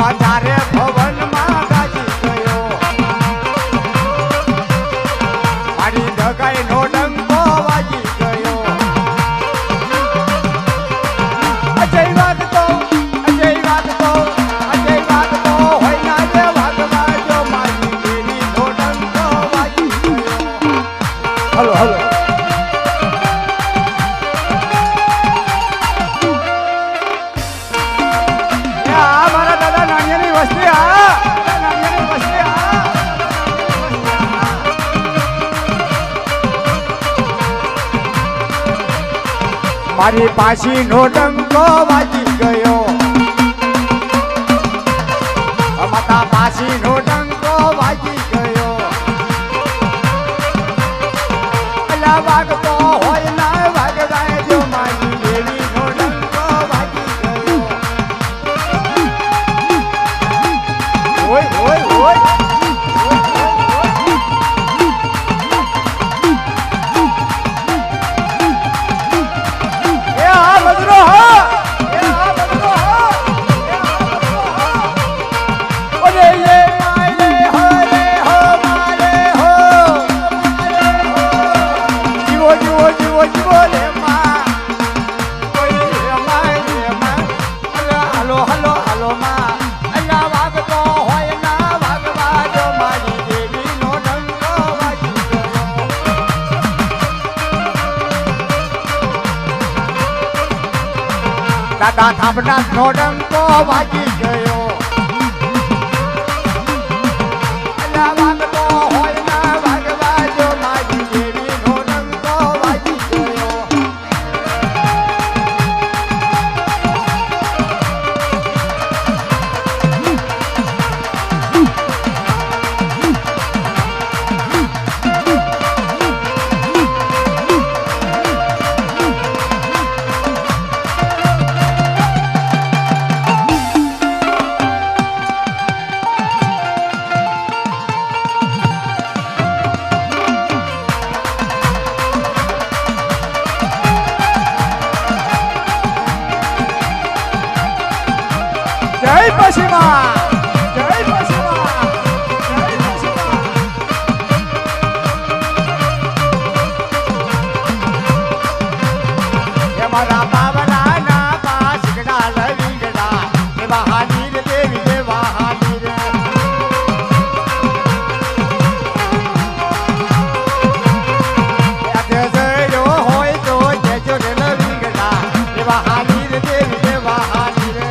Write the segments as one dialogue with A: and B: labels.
A: વધારે ભવનમાં ગાજી ગયો મારી ડગાઈ નો ડંકો વાજી ગયો અજય વાગતો હોય ના રે વાગવા જો મારી દેવી નો ડંકો વાજી ગયો હલો હલો મારી પાછી નો ડંકો વાજી ગયો માતા પાછી નો ડંકો વાજી ગયો અલા વાગતો હોય ના વાગવાય જો મારી દેવી નો ડંકો વાજી ગયો ઓય ઓય ઓય દાદા થાપડા નો ડંકો વાજી ગયો અલા વાગતો હોય ના વાગવા જો મારી દેવી નો ડંકો વાજી ગયો જય પશ્ચિમા જય પશ્ચિમા જય પશ્ચિમા એ મારા બાવલા ના પાસ ગડા લવી ગડા એ બહાની દેવી દે બહાની રે આજે જો હોય તો જેજો લવી ગડા એ બહાની દેવી દે બહાની રે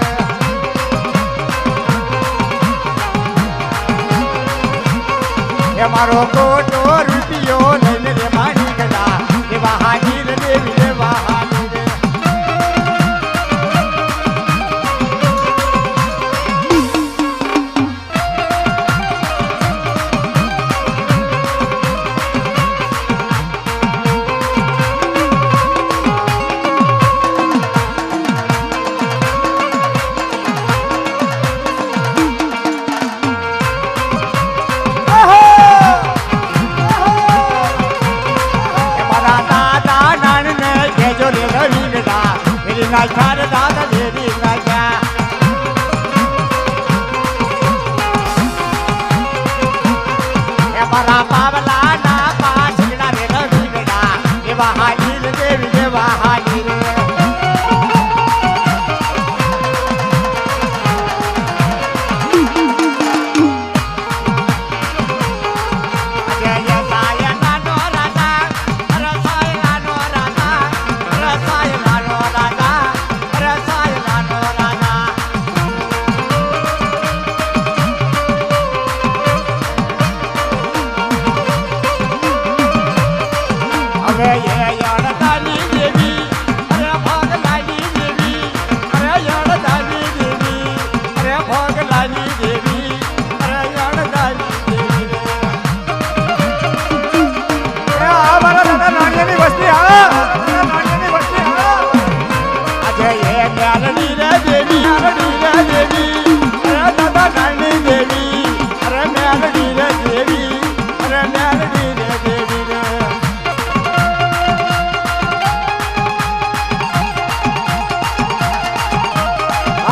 A: મારો કોટો રૂપિયો લઈને રે મારી ગડા એ બહાની રે દેવી રે બહાની રે ના ચાર દાદા દેવી રાજા એ મારા પાવલા ના પાસ ગડા રે રવિ ગડા એ બહાની દેવી રે બહાની રે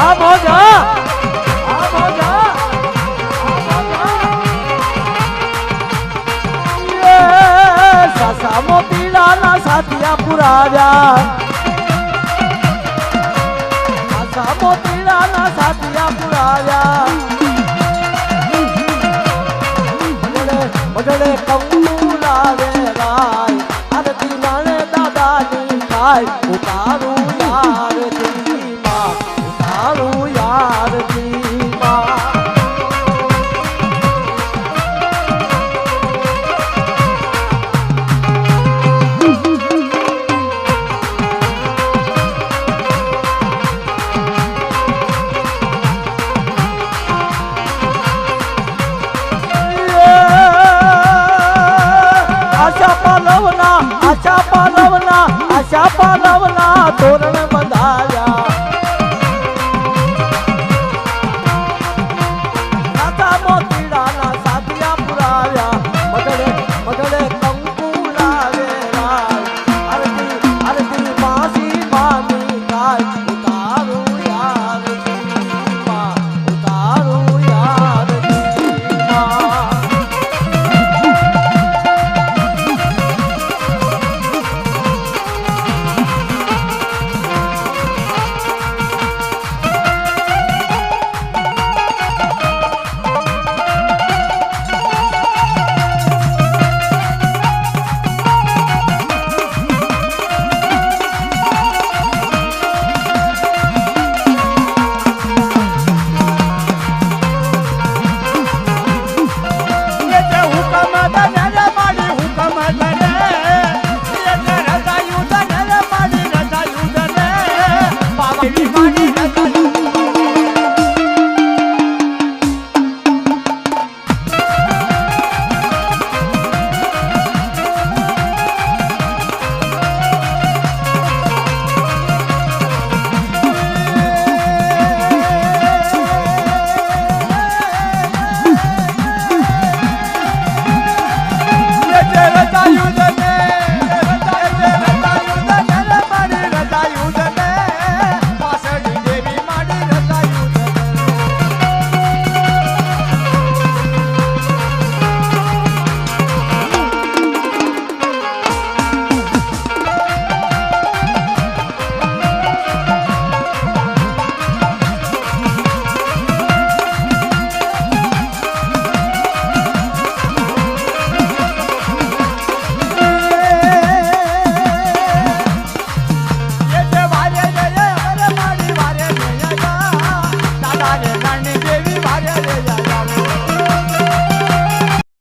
A: આ મોજ
B: પુરાવ્યા આશા મોતીડાના સાથિયા પુરાવ્યા મગડે કંકુ લાવે રાય આરતી માણે દાદાની થાય ઉતારું યારતી માં ઉતારું યારતી માં આશા પાલવના તોરણ